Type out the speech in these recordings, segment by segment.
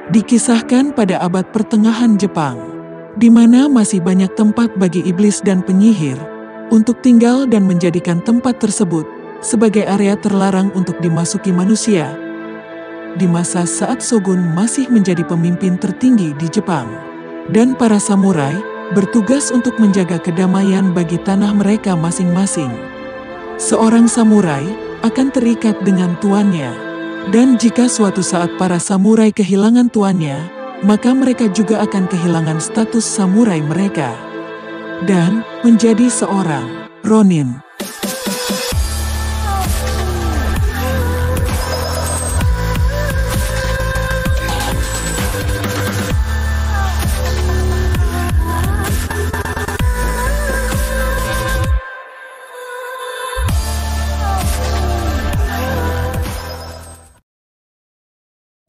Dikisahkan pada abad pertengahan Jepang, di mana masih banyak tempat bagi iblis dan penyihir untuk tinggal dan menjadikan tempat tersebut sebagai area terlarang untuk dimasuki manusia. Di masa saat Shogun masih menjadi pemimpin tertinggi di Jepang, dan para samurai bertugas untuk menjaga kedamaian bagi tanah mereka masing-masing. Seorang samurai akan terikat dengan tuannya, dan jika suatu saat para samurai kehilangan tuannya, maka mereka juga akan kehilangan status samurai mereka dan menjadi seorang ronin.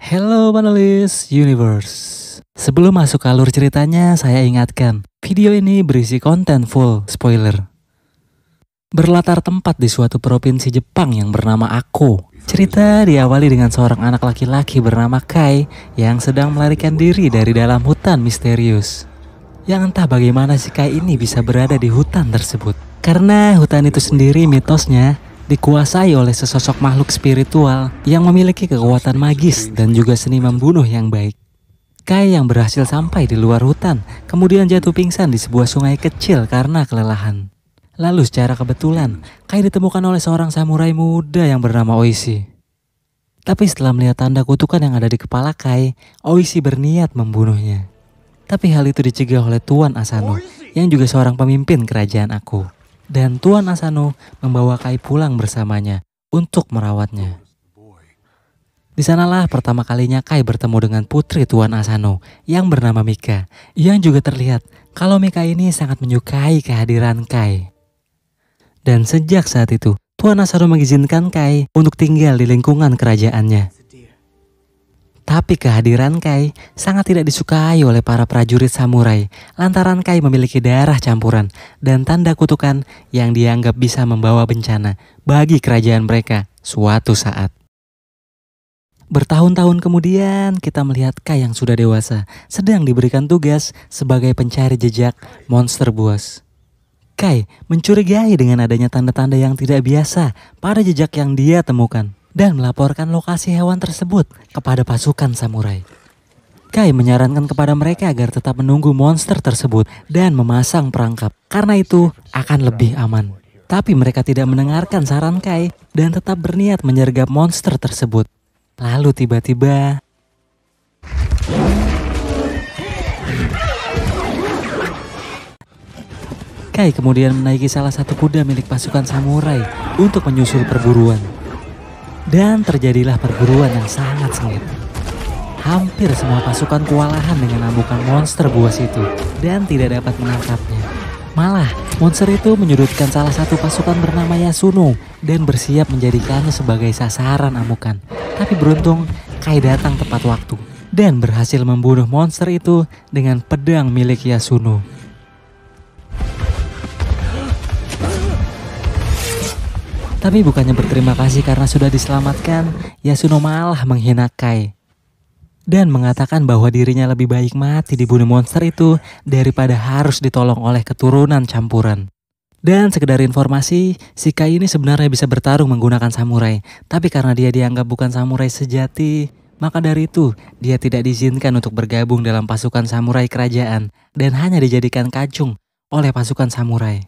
Hello panelis Universe. Sebelum masuk ke alur ceritanya, saya ingatkan, video ini berisi konten full spoiler. Berlatar tempat di suatu provinsi Jepang yang bernama Ako. Cerita diawali dengan seorang anak laki-laki bernama Kai yang sedang melarikan diri dari dalam hutan misterius. Yang entah bagaimana si Kai ini bisa berada di hutan tersebut. Karena hutan itu sendiri mitosnya dikuasai oleh sesosok makhluk spiritual yang memiliki kekuatan magis dan juga seni membunuh yang baik. Kai yang berhasil sampai di luar hutan, kemudian jatuh pingsan di sebuah sungai kecil karena kelelahan. Lalu secara kebetulan, Kai ditemukan oleh seorang samurai muda yang bernama Oishi. Tapi setelah melihat tanda kutukan yang ada di kepala Kai, Oishi berniat membunuhnya. Tapi hal itu dicegah oleh Tuan Asano, yang juga seorang pemimpin kerajaan Aku. Dan Tuan Asano membawa Kai pulang bersamanya untuk merawatnya. Di sanalah pertama kalinya Kai bertemu dengan putri Tuan Asano yang bernama Mika. Yang juga terlihat kalau Mika ini sangat menyukai kehadiran Kai. Dan sejak saat itu, Tuan Asano mengizinkan Kai untuk tinggal di lingkungan kerajaannya. Tapi kehadiran Kai sangat tidak disukai oleh para prajurit samurai lantaran Kai memiliki darah campuran dan tanda kutukan yang dianggap bisa membawa bencana bagi kerajaan mereka suatu saat. Bertahun-tahun kemudian kita melihat Kai yang sudah dewasa sedang diberikan tugas sebagai pencari jejak monster buas. Kai mencurigai dengan adanya tanda-tanda yang tidak biasa pada jejak yang dia temukan dan melaporkan lokasi hewan tersebut kepada pasukan samurai. Kai menyarankan kepada mereka agar tetap menunggu monster tersebut dan memasang perangkap, karena itu akan lebih aman. Tapi mereka tidak mendengarkan saran Kai dan tetap berniat menyergap monster tersebut. Lalu tiba-tiba Kai kemudian menaiki salah satu kuda milik pasukan samurai untuk menyusul perburuan. Dan terjadilah perburuan yang sangat sengit. Hampir semua pasukan kewalahan dengan amukan monster buas itu dan tidak dapat menangkapnya. Malah, monster itu menyudutkan salah satu pasukan bernama Yasuno dan bersiap menjadikannya sebagai sasaran amukan. Tapi beruntung, Kai datang tepat waktu dan berhasil membunuh monster itu dengan pedang milik Yasuno. Tapi bukannya berterima kasih karena sudah diselamatkan, Yasuno malah menghina Kai. Dan mengatakan bahwa dirinya lebih baik mati dibunuh monster itu daripada harus ditolong oleh keturunan campuran. Dan sekedar informasi, si Kai ini sebenarnya bisa bertarung menggunakan samurai. Tapi karena dia dianggap bukan samurai sejati, maka dari itu dia tidak diizinkan untuk bergabung dalam pasukan samurai kerajaan dan hanya dijadikan kacung oleh pasukan samurai.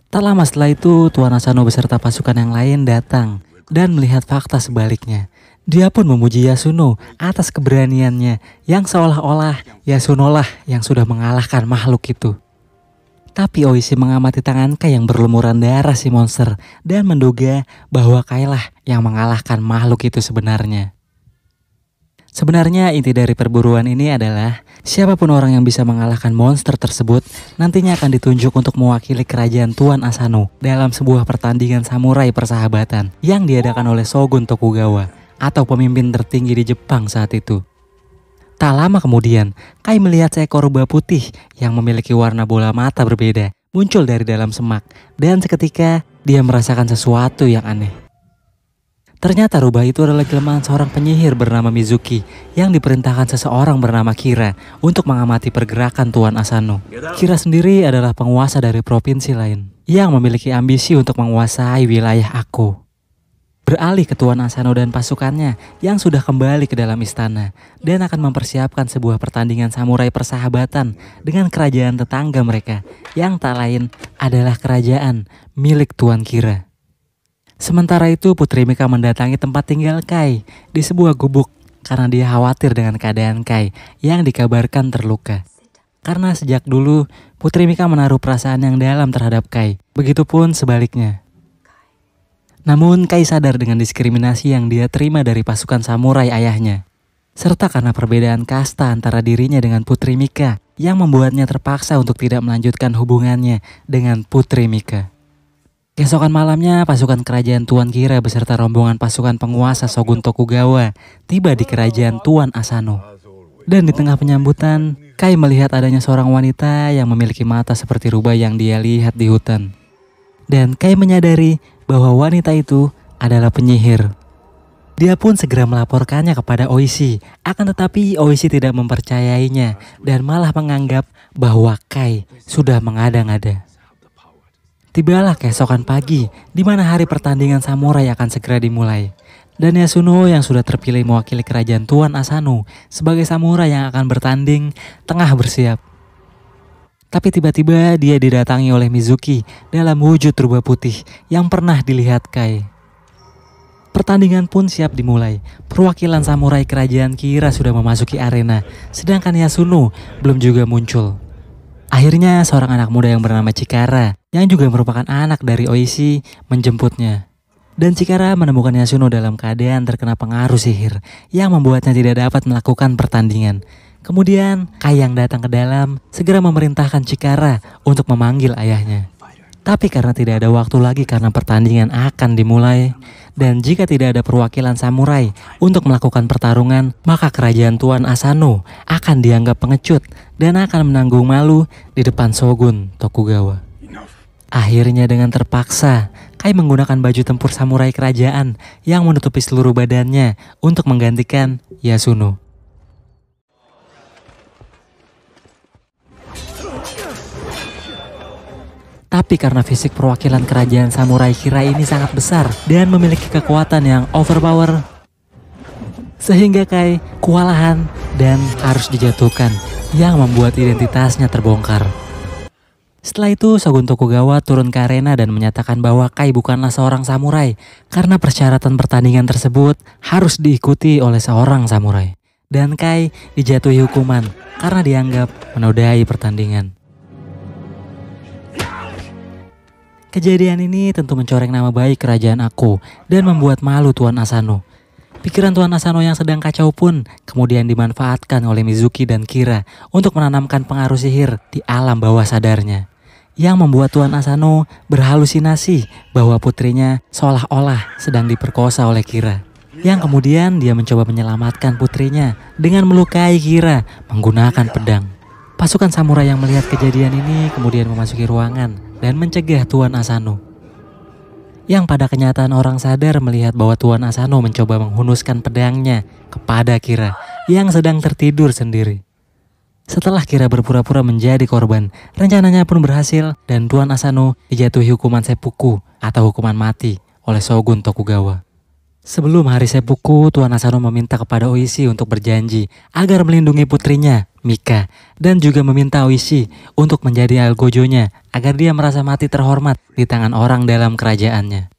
Tak lama setelah itu, Tuan Asano beserta pasukan yang lain datang dan melihat fakta sebaliknya. Dia pun memuji Yasuno atas keberaniannya yang seolah-olah Yasuno lah yang sudah mengalahkan makhluk itu. Tapi Oishi mengamati tangan Kai yang berlumuran darah si monster dan menduga bahwa Kai lah yang mengalahkan makhluk itu sebenarnya. Sebenarnya inti dari perburuan ini adalah siapapun orang yang bisa mengalahkan monster tersebut nantinya akan ditunjuk untuk mewakili kerajaan Tuan Asano dalam sebuah pertandingan samurai persahabatan yang diadakan oleh Shogun Tokugawa atau pemimpin tertinggi di Jepang saat itu. Tak lama kemudian, Kai melihat seekor rubah putih yang memiliki warna bola mata berbeda muncul dari dalam semak dan seketika dia merasakan sesuatu yang aneh. Ternyata rubah itu adalah kelemahan seorang penyihir bernama Mizuki yang diperintahkan seseorang bernama Kira untuk mengamati pergerakan Tuan Asano. Kira sendiri adalah penguasa dari provinsi lain yang memiliki ambisi untuk menguasai wilayah Ako. Beralih ke Tuan Asano dan pasukannya yang sudah kembali ke dalam istana dan akan mempersiapkan sebuah pertandingan samurai persahabatan dengan kerajaan tetangga mereka yang tak lain adalah kerajaan milik Tuan Kira. Sementara itu Putri Mika mendatangi tempat tinggal Kai di sebuah gubuk karena dia khawatir dengan keadaan Kai yang dikabarkan terluka. Karena sejak dulu Putri Mika menaruh perasaan yang dalam terhadap Kai, begitupun sebaliknya. Namun Kai sadar dengan diskriminasi yang dia terima dari pasukan samurai ayahnya, serta karena perbedaan kasta antara dirinya dengan Putri Mika yang membuatnya terpaksa untuk tidak melanjutkan hubungannya dengan Putri Mika. Keesokan malamnya, pasukan kerajaan Tuan Kira beserta rombongan pasukan penguasa Shogun Tokugawa tiba di kerajaan Tuan Asano. Dan di tengah penyambutan, Kai melihat adanya seorang wanita yang memiliki mata seperti rubah yang dia lihat di hutan. Dan Kai menyadari bahwa wanita itu adalah penyihir. Dia pun segera melaporkannya kepada Oishi, akan tetapi Oishi tidak mempercayainya dan malah menganggap bahwa Kai sudah mengada-ngada. Tibalah keesokan pagi, di mana hari pertandingan samurai akan segera dimulai. Dan Yasuno yang sudah terpilih mewakili kerajaan Tuan Asano sebagai samurai yang akan bertanding, tengah bersiap. Tapi tiba-tiba dia didatangi oleh Mizuki dalam wujud rubah putih yang pernah dilihat Kai. Pertandingan pun siap dimulai. Perwakilan samurai kerajaan Kira sudah memasuki arena, sedangkan Yasuno belum juga muncul. Akhirnya seorang anak muda yang bernama Chikara, yang juga merupakan anak dari Oishi, menjemputnya. Dan Chikara menemukan Yasuno dalam keadaan terkena pengaruh sihir yang membuatnya tidak dapat melakukan pertandingan. Kemudian Kai yang datang ke dalam segera memerintahkan Chikara untuk memanggil ayahnya. Tapi karena tidak ada waktu lagi karena pertandingan akan dimulai, dan jika tidak ada perwakilan samurai untuk melakukan pertarungan, maka kerajaan Tuan Asano akan dianggap pengecut dan akan menanggung malu di depan Shogun Tokugawa. Akhirnya dengan terpaksa, Kai menggunakan baju tempur samurai kerajaan yang menutupi seluruh badannya untuk menggantikan Yasuno. Tapi karena fisik perwakilan kerajaan samurai Kira ini sangat besar dan memiliki kekuatan yang overpower, sehingga Kai kewalahan dan harus dijatuhkan, yang membuat identitasnya terbongkar. Setelah itu Shogun Tokugawa turun ke arena dan menyatakan bahwa Kai bukanlah seorang samurai karena persyaratan pertandingan tersebut harus diikuti oleh seorang samurai. Dan Kai dijatuhi hukuman karena dianggap menodai pertandingan. Kejadian ini tentu mencoreng nama baik kerajaan Ako dan membuat malu Tuan Asano. Pikiran Tuan Asano yang sedang kacau pun kemudian dimanfaatkan oleh Mizuki dan Kira untuk menanamkan pengaruh sihir di alam bawah sadarnya, yang membuat Tuan Asano berhalusinasi bahwa putrinya seolah-olah sedang diperkosa oleh Kira. Yang kemudian dia mencoba menyelamatkan putrinya dengan melukai Kira menggunakan pedang. Pasukan samurai yang melihat kejadian ini kemudian memasuki ruangan dan mencegah Tuan Asano. Yang pada kenyataan orang sadar melihat bahwa Tuan Asano mencoba menghunuskan pedangnya kepada Kira yang sedang tertidur sendiri. Setelah Kira berpura-pura menjadi korban, rencananya pun berhasil dan Tuan Asano dijatuhi hukuman seppuku atau hukuman mati oleh Shogun Tokugawa. Sebelum hari seppuku, Tuan Asano meminta kepada Oishi untuk berjanji agar melindungi putrinya, Mika, dan juga meminta Oishi untuk menjadi algojonya agar dia merasa mati terhormat di tangan orang dalam kerajaannya.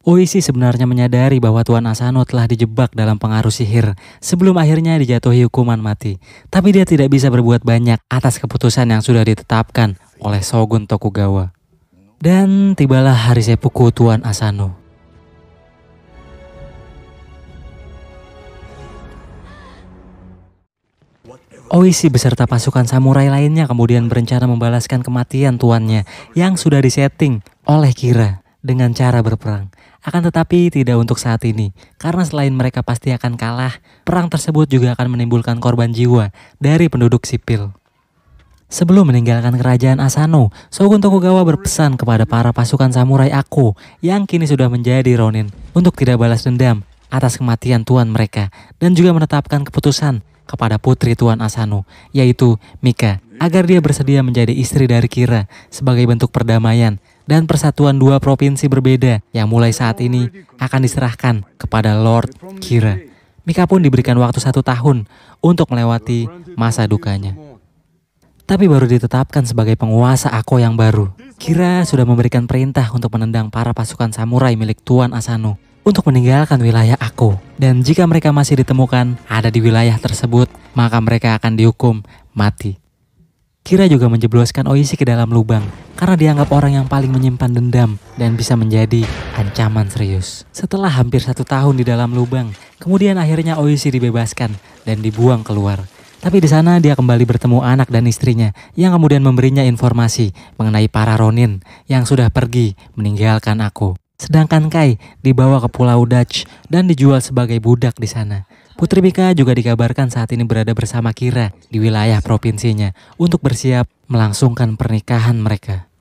Oishi sebenarnya menyadari bahwa Tuan Asano telah dijebak dalam pengaruh sihir sebelum akhirnya dijatuhi hukuman mati. Tapi dia tidak bisa berbuat banyak atas keputusan yang sudah ditetapkan oleh Shogun Tokugawa. Dan tibalah hari seppuku Tuan Asano. Oishi beserta pasukan samurai lainnya kemudian berencana membalaskan kematian tuannya yang sudah disetting oleh Kira dengan cara berperang. Akan tetapi tidak untuk saat ini, karena selain mereka pasti akan kalah, perang tersebut juga akan menimbulkan korban jiwa dari penduduk sipil. Sebelum meninggalkan kerajaan Asano, Shogun Tokugawa berpesan kepada para pasukan samurai Ako yang kini sudah menjadi Ronin untuk tidak balas dendam atas kematian tuan mereka dan juga menetapkan keputusan kepada putri tuan Asano, yaitu Mika, agar dia bersedia menjadi istri dari Kira sebagai bentuk perdamaian dan persatuan dua provinsi berbeda yang mulai saat ini akan diserahkan kepada Lord Kira. Mika pun diberikan waktu 1 tahun untuk melewati masa dukanya. Tapi baru ditetapkan sebagai penguasa Ako yang baru, Kira sudah memberikan perintah untuk menendang para pasukan samurai milik Tuan Asano untuk meninggalkan wilayah Ako. Dan jika mereka masih ditemukan ada di wilayah tersebut, maka mereka akan dihukum mati. Kira juga menjebloskan Oishi ke dalam lubang karena dianggap orang yang paling menyimpan dendam dan bisa menjadi ancaman serius. Setelah hampir 1 tahun di dalam lubang, kemudian akhirnya Oishi dibebaskan dan dibuang keluar. Tapi di sana dia kembali bertemu anak dan istrinya yang kemudian memberinya informasi mengenai para Ronin yang sudah pergi meninggalkan Ako. Sedangkan Kai dibawa ke Pulau Dutch dan dijual sebagai budak di sana. Putri Mika juga dikabarkan saat ini berada bersama Kira di wilayah provinsinya untuk bersiap melangsungkan pernikahan mereka.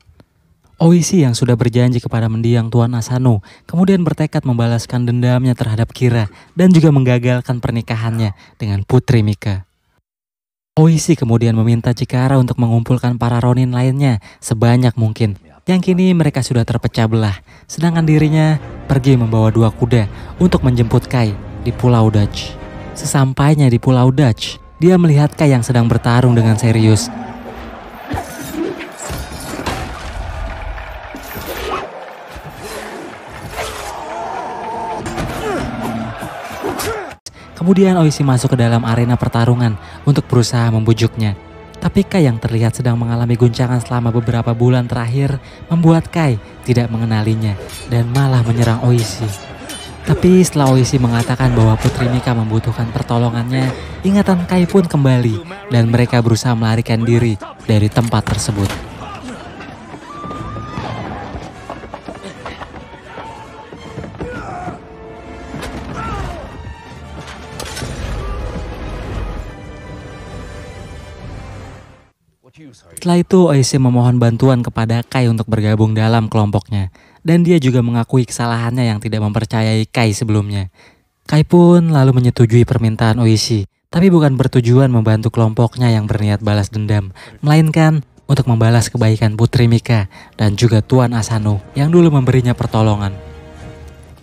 Oishi yang sudah berjanji kepada mendiang Tuan Asano kemudian bertekad membalaskan dendamnya terhadap Kira dan juga menggagalkan pernikahannya dengan Putri Mika. Oishi kemudian meminta Chikara untuk mengumpulkan para Ronin lainnya sebanyak mungkin, yang kini mereka sudah terpecah belah, sedangkan dirinya pergi membawa 2 kuda untuk menjemput Kai di Pulau Dutch. Sesampainya di Pulau Dutch, dia melihat Kai yang sedang bertarung dengan serius. Kemudian Oishi masuk ke dalam arena pertarungan untuk berusaha membujuknya. Tapi Kai yang terlihat sedang mengalami guncangan selama beberapa bulan terakhir membuat Kai tidak mengenalinya dan malah menyerang Oishi. Tapi setelah Oishi mengatakan bahwa Putri Mika membutuhkan pertolongannya, ingatan Kai pun kembali dan mereka berusaha melarikan diri dari tempat tersebut. Setelah itu Oishi memohon bantuan kepada Kai untuk bergabung dalam kelompoknya. Dan dia juga mengakui kesalahannya yang tidak mempercayai Kai sebelumnya. Kai pun lalu menyetujui permintaan Oishi, tapi bukan bertujuan membantu kelompoknya yang berniat balas dendam, melainkan untuk membalas kebaikan Putri Mika dan juga Tuan Asano yang dulu memberinya pertolongan.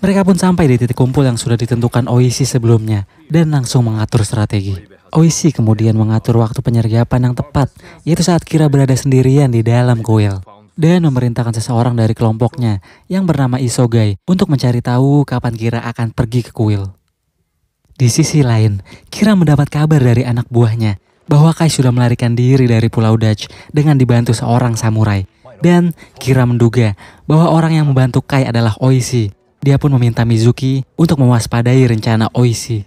Mereka pun sampai di titik kumpul yang sudah ditentukan Oishi sebelumnya dan langsung mengatur strategi. Oishi kemudian mengatur waktu penyergapan yang tepat, yaitu saat Kira berada sendirian di dalam kuil, dan memerintahkan seseorang dari kelompoknya yang bernama Isogai untuk mencari tahu kapan Kira akan pergi ke kuil. Di sisi lain, Kira mendapat kabar dari anak buahnya bahwa Kai sudah melarikan diri dari Pulau Dutch dengan dibantu seorang samurai, dan Kira menduga bahwa orang yang membantu Kai adalah Oishi. Dia pun meminta Mizuki untuk mewaspadai rencana Oishi.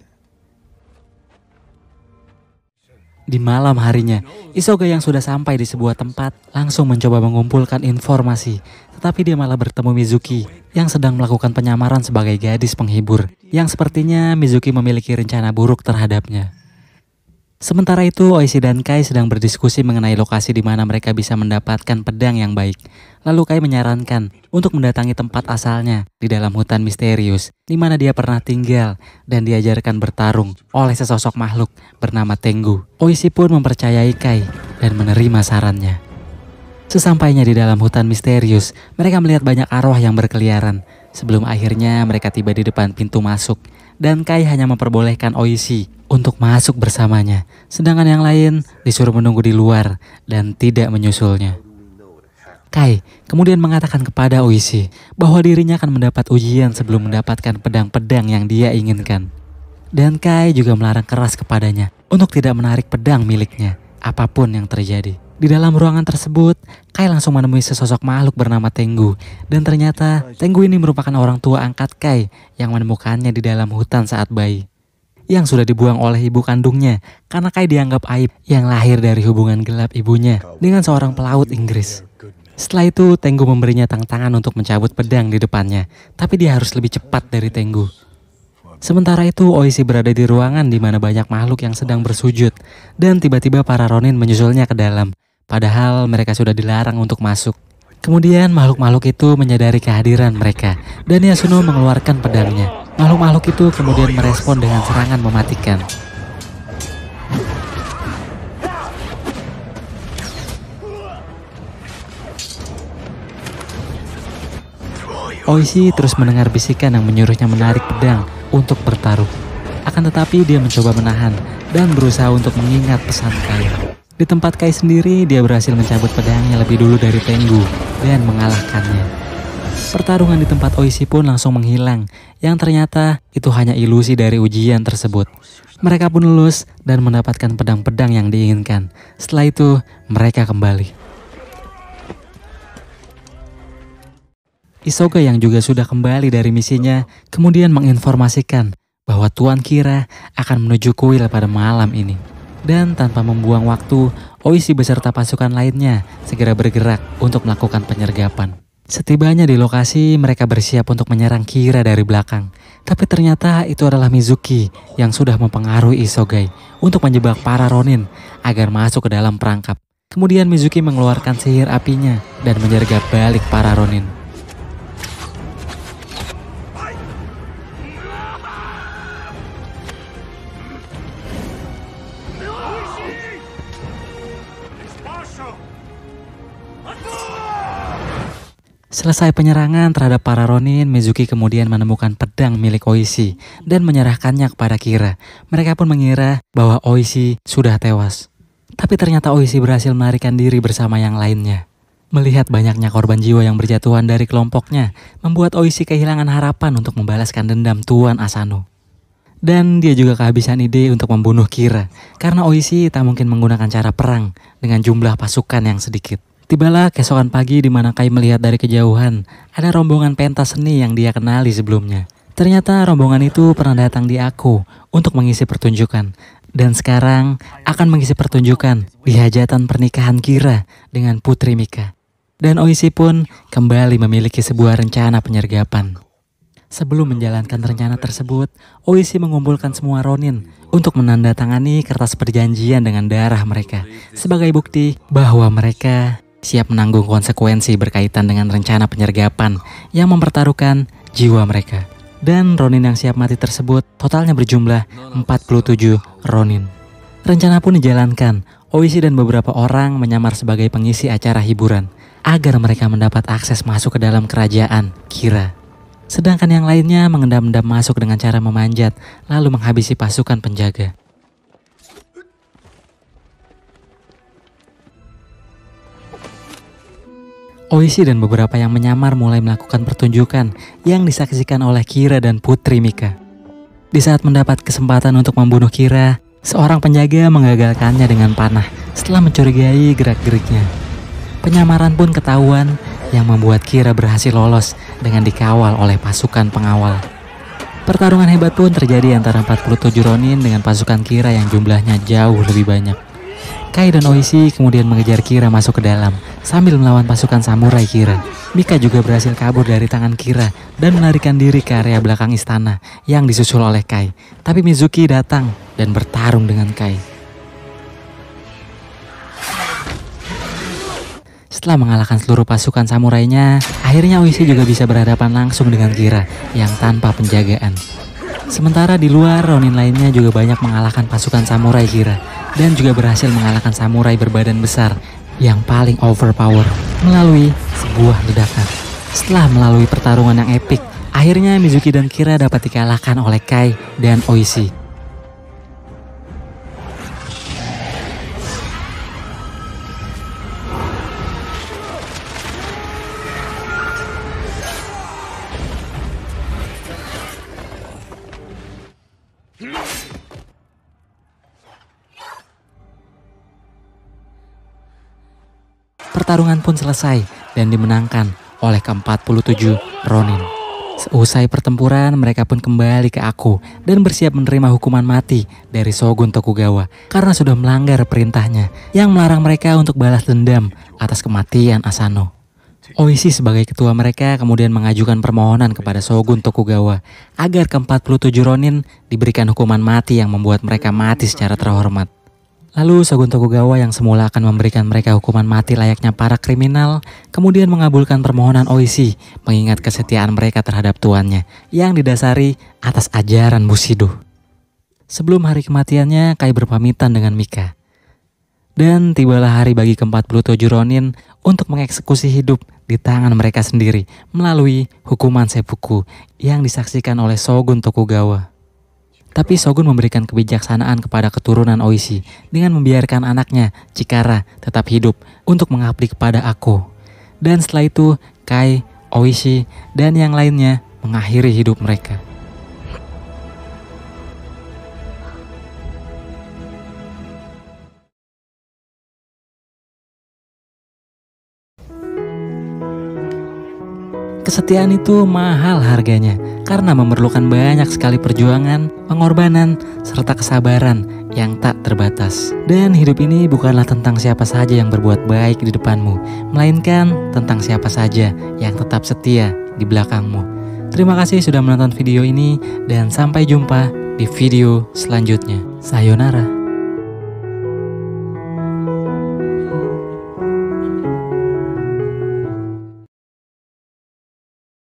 Di malam harinya, Isogai yang sudah sampai di sebuah tempat langsung mencoba mengumpulkan informasi. Tetapi dia malah bertemu Mizuki yang sedang melakukan penyamaran sebagai gadis penghibur. Yang sepertinya Mizuki memiliki rencana buruk terhadapnya. Sementara itu Oishi dan Kai sedang berdiskusi mengenai lokasi di mana mereka bisa mendapatkan pedang yang baik. Lalu Kai menyarankan untuk mendatangi tempat asalnya di dalam hutan misterius di mana dia pernah tinggal dan diajarkan bertarung oleh sesosok makhluk bernama Tengu. Oishi pun mempercayai Kai dan menerima sarannya. Sesampainya di dalam hutan misterius, mereka melihat banyak arwah yang berkeliaran. Sebelum akhirnya mereka tiba di depan pintu masuk dan Kai hanya memperbolehkan Oishi untuk masuk bersamanya, sedangkan yang lain disuruh menunggu di luar dan tidak menyusulnya. Kai kemudian mengatakan kepada Oishi bahwa dirinya akan mendapat ujian sebelum mendapatkan pedang-pedang yang dia inginkan. Dan Kai juga melarang keras kepadanya untuk tidak menarik pedang miliknya, apapun yang terjadi. Di dalam ruangan tersebut, Kai langsung menemui sesosok makhluk bernama Tengu. Dan ternyata Tengu ini merupakan orang tua angkat Kai yang menemukannya di dalam hutan saat bayi, yang sudah dibuang oleh ibu kandungnya karena Kai dianggap aib yang lahir dari hubungan gelap ibunya dengan seorang pelaut Inggris. Setelah itu Tengu memberinya tantangan untuk mencabut pedang di depannya, tapi dia harus lebih cepat dari Tengu. Sementara itu Oishi berada di ruangan di mana banyak makhluk yang sedang bersujud dan tiba-tiba para Ronin menyusulnya ke dalam. padahal mereka sudah dilarang untuk masuk. Kemudian makhluk-makhluk itu menyadari kehadiran mereka, dan Yasuno mengeluarkan pedangnya. Makhluk-makhluk itu kemudian merespon dengan serangan mematikan. Oishi terus mendengar bisikan yang menyuruhnya menarik pedang untuk bertaruh. Akan tetapi dia mencoba menahan dan berusaha untuk mengingat pesan Kai. Di tempat Kai sendiri, dia berhasil mencabut pedangnya lebih dulu dari Tengu dan mengalahkannya. Pertarungan di tempat Oishi pun langsung menghilang, yang ternyata itu hanya ilusi dari ujian tersebut. Mereka pun lulus dan mendapatkan pedang-pedang yang diinginkan. Setelah itu, mereka kembali. Isoga yang juga sudah kembali dari misinya kemudian menginformasikan bahwa Tuan Kira akan menuju kuil pada malam ini. Dan tanpa membuang waktu, Oishi beserta pasukan lainnya segera bergerak untuk melakukan penyergapan. Setibanya di lokasi, mereka bersiap untuk menyerang Kira dari belakang. Tapi ternyata itu adalah Mizuki yang sudah mempengaruhi Isogai untuk menjebak para Ronin agar masuk ke dalam perangkap. Kemudian Mizuki mengeluarkan sihir apinya dan menyergap balik para Ronin. Selesai penyerangan terhadap para Ronin, Mizuki kemudian menemukan pedang milik Oishi dan menyerahkannya kepada Kira. Mereka pun mengira bahwa Oishi sudah tewas. Tapi ternyata Oishi berhasil melarikan diri bersama yang lainnya. Melihat banyaknya korban jiwa yang berjatuhan dari kelompoknya, membuat Oishi kehilangan harapan untuk membalaskan dendam Tuan Asano. Dan dia juga kehabisan ide untuk membunuh Kira, karena Oishi tak mungkin menggunakan cara perang dengan jumlah pasukan yang sedikit. Tibalah keesokan pagi di mana Kai melihat dari kejauhan ada rombongan pentas seni yang dia kenali sebelumnya. Ternyata rombongan itu pernah datang di Aku untuk mengisi pertunjukan. Dan sekarang akan mengisi pertunjukan di hajatan pernikahan Kira dengan Putri Mika. Dan Oishi pun kembali memiliki sebuah rencana penyergapan. Sebelum menjalankan rencana tersebut, Oishi mengumpulkan semua Ronin untuk menandatangani kertas perjanjian dengan darah mereka. Sebagai bukti bahwa mereka siap menanggung konsekuensi berkaitan dengan rencana penyergapan yang mempertaruhkan jiwa mereka. Dan Ronin yang siap mati tersebut totalnya berjumlah 47 Ronin. Rencana pun dijalankan. Oishi dan beberapa orang menyamar sebagai pengisi acara hiburan agar mereka mendapat akses masuk ke dalam kerajaan Kira. Sedangkan yang lainnya mengendap-endap masuk dengan cara memanjat lalu menghabisi pasukan penjaga. Oishi dan beberapa yang menyamar mulai melakukan pertunjukan yang disaksikan oleh Kira dan Putri Mika. Di saat mendapat kesempatan untuk membunuh Kira, seorang penjaga menggagalkannya dengan panah setelah mencurigai gerak-geriknya. Penyamaran pun ketahuan yang membuat Kira berhasil lolos dengan dikawal oleh pasukan pengawal. Pertarungan hebat pun terjadi antara 47 Ronin dengan pasukan Kira yang jumlahnya jauh lebih banyak. Kai dan Oishi kemudian mengejar Kira masuk ke dalam sambil melawan pasukan samurai Kira. Mika juga berhasil kabur dari tangan Kira dan melarikan diri ke area belakang istana yang disusul oleh Kai. Tapi Mizuki datang dan bertarung dengan Kai. Setelah mengalahkan seluruh pasukan samurainya, akhirnya Oishi juga bisa berhadapan langsung dengan Kira yang tanpa penjagaan. Sementara di luar, Ronin lainnya juga banyak mengalahkan pasukan samurai Kira dan juga berhasil mengalahkan samurai berbadan besar yang paling overpower melalui sebuah ledakan. Setelah melalui pertarungan yang epik, akhirnya Mizuki dan Kira dapat dikalahkan oleh Kai dan Oishi. Pertarungan pun selesai dan dimenangkan oleh ke-47 Ronin. Seusai pertempuran, mereka pun kembali ke Aku dan bersiap menerima hukuman mati dari Shogun Tokugawa karena sudah melanggar perintahnya yang melarang mereka untuk balas dendam atas kematian Asano. Oishi sebagai ketua mereka kemudian mengajukan permohonan kepada Shogun Tokugawa agar ke-47 Ronin diberikan hukuman mati yang membuat mereka mati secara terhormat. Lalu Shogun Tokugawa yang semula akan memberikan mereka hukuman mati layaknya para kriminal, kemudian mengabulkan permohonan Oishi mengingat kesetiaan mereka terhadap tuannya yang didasari atas ajaran Bushido. Sebelum hari kematiannya, Kai berpamitan dengan Mika. Dan tibalah hari bagi ke-47 Ronin untuk mengeksekusi hidup di tangan mereka sendiri melalui hukuman seppuku yang disaksikan oleh Shogun Tokugawa. Tapi Shogun memberikan kebijaksanaan kepada keturunan Oishi dengan membiarkan anaknya, Chikara, tetap hidup untuk mengabdi kepada Ako. Dan setelah itu, Kai, Oishi, dan yang lainnya mengakhiri hidup mereka. Kesetiaan itu mahal harganya karena memerlukan banyak sekali perjuangan, pengorbanan, serta kesabaran yang tak terbatas. Dan hidup ini bukanlah tentang siapa saja yang berbuat baik di depanmu, melainkan tentang siapa saja yang tetap setia di belakangmu. Terima kasih sudah menonton video ini dan sampai jumpa di video selanjutnya. Sayonara.